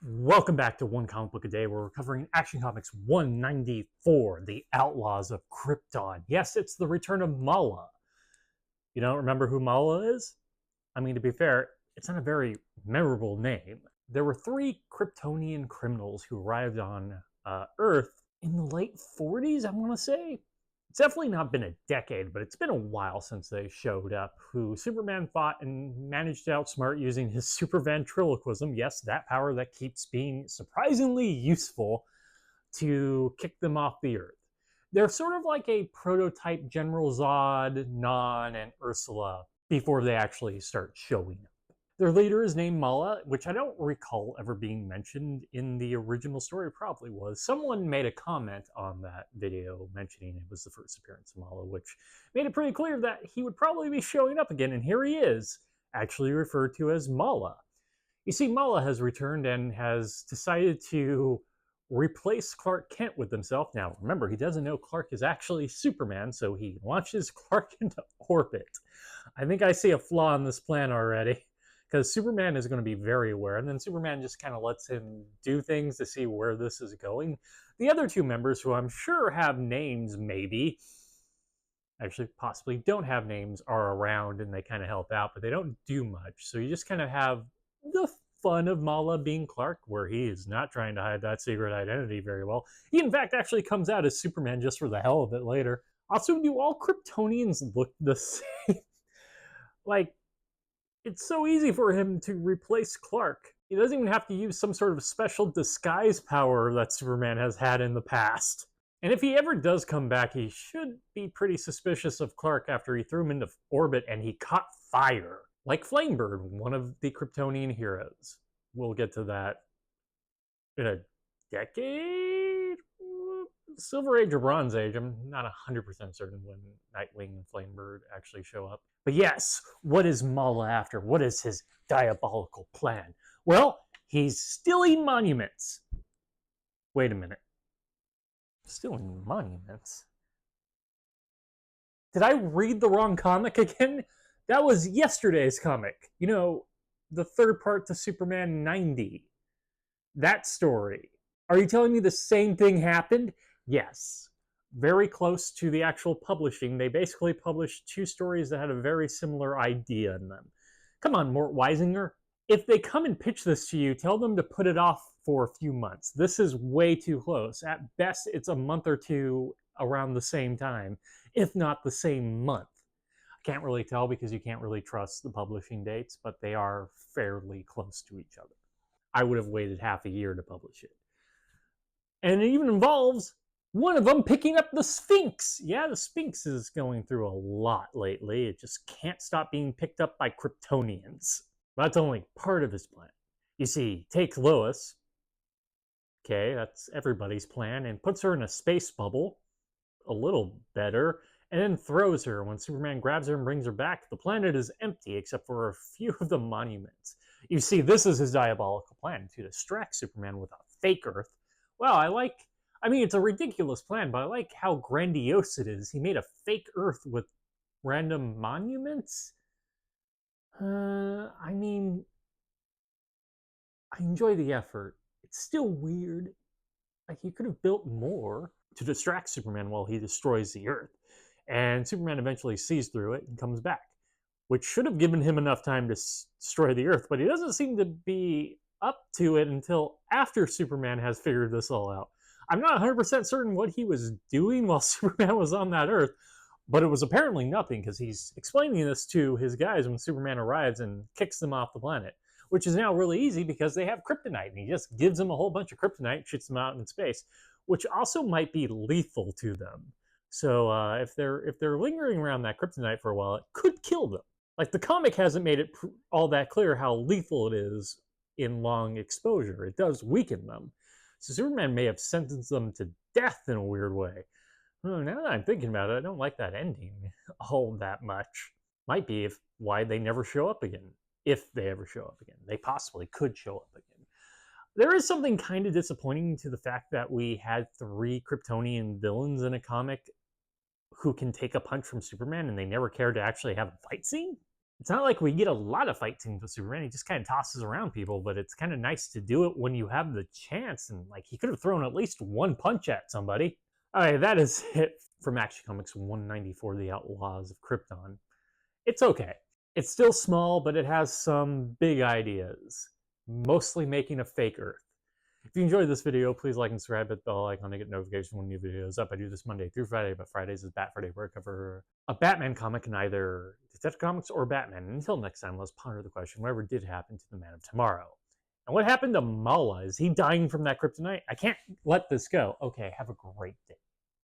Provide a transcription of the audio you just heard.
Welcome back to One Comic Book a Day, where we're covering Action Comics 194, The Outlaws of Krypton. Yes, it's the return of Mala. You don't remember who Mala is? I mean, to be fair, it's not a very memorable name. There were three Kryptonian criminals who arrived on Earth in the late 40s, I want to say. It's definitely not been a decade, but it's been a while since they showed up, who Superman fought and managed to outsmart using his super ventriloquism. Yes, that power that keeps being surprisingly useful to kick them off the Earth. They're sort of like a prototype General Zod, Non, and Ursula before they actually start showing up. Their leader is named Mala, which I don't recall ever being mentioned in the original story. Probably was. Someone made a comment on that video mentioning it was the first appearance of Mala, which made it pretty clear that he would probably be showing up again, and here he is, actually referred to as Mala. You see, Mala has returned and has decided to replace Clark Kent with himself. Now, remember, he doesn't know Clark is actually Superman, so he launches Clark into orbit. I think I see a flaw in this plan already, because Superman is going to be very aware, and then Superman just kind of lets him do things to see where this is going. The other two members, who I'm sure have names, maybe, actually possibly don't have names, are around and they kind of help out, but they don't do much. So you just kind of have the fun of Mala being Clark, where he is not trying to hide that secret identity very well. He, in fact, actually comes out as Superman just for the hell of it later. Also, do all Kryptonians look the same? Like, it's so easy for him to replace Clark. He doesn't even have to use some sort of special disguise power that Superman has had in the past. And if he ever does come back, he should be pretty suspicious of Clark after he threw him into orbit and he caught fire. Like Flamebird, one of the Kryptonian heroes. We'll get to that in a decade? Silver Age or Bronze Age. I'm not 100% certain when Nightwing and Flamebird actually show up. But yes, what is Mala after? What is his diabolical plan? Well, he's stealing monuments. Wait a minute. Stealing monuments? Did I read the wrong comic again? That was yesterday's comic. You know, the third part to Superman 90. That story. Are you telling me the same thing happened? Yes. Very close to the actual publishing. They basically published two stories that had a very similar idea in them. Come on, Mort Weisinger. If they come and pitch this to you, tell them to put it off for a few months. This is way too close. At best, it's a month or two around the same time, if not the same month. I can't really tell because you can't really trust the publishing dates, but they are fairly close to each other. I would have waited half a year to publish it. And it even involves one of them picking up the Sphinx. Yeah, the Sphinx is going through a lot lately. It just can't stop being picked up by Kryptonians. That's only part of his plan. You see, take Lois, okay, that's everybody's plan, and puts her in a space bubble, a little better, and then throws her. When Superman grabs her and brings her back, the planet is empty except for a few of the monuments. You see, this is his diabolical plan, to distract Superman with a fake Earth. Well, I mean, it's a ridiculous plan, but I like how grandiose it is. He made a fake Earth with random monuments? I mean, I enjoy the effort. It's still weird. Like, he could have built more to distract Superman while he destroys the Earth. And Superman eventually sees through it and comes back, which should have given him enough time to destroy the Earth, but he doesn't seem to be up to it until after Superman has figured this all out. I'm not 100% certain what he was doing while Superman was on that Earth, but it was apparently nothing, because he's explaining this to his guys when Superman arrives and kicks them off the planet, which is now really easy because they have kryptonite, and he just gives them a whole bunch of kryptonite, shoots them out in space, which also might be lethal to them. So if they're lingering around that kryptonite for a while, it could kill them. Like, the comic hasn't made it all that clear how lethal it is in long exposure. It does weaken them. So Superman may have sentenced them to death in a weird way. Now that I'm thinking about it, I don't like that ending all that much. Might be why they never show up again. If they ever show up again. They possibly could show up again. There is something kind of disappointing to the fact that we had three Kryptonian villains in a comic who can take a punch from Superman and they never cared to actually have a fight scene. It's not like we get a lot of fight scenes with Superman. He just kind of tosses around people, but it's kind of nice to do it when you have the chance. And like, he could have thrown at least one punch at somebody. All right, that is it from Action Comics 194, The Outlaws of Krypton. It's okay. It's still small, but it has some big ideas, mostly making a fake Earth. If you enjoyed this video, please like and subscribe, hit the bell icon to get notifications when new videos up. I do this Monday through Friday, but Fridays is Bat Friday, where I cover a Batman comic in either Detective Comics or Batman. And until next time, let's ponder the question, whatever did happen to the Man of Tomorrow? And what happened to Mala? Is he dying from that kryptonite? I can't let this go. Okay, have a great day.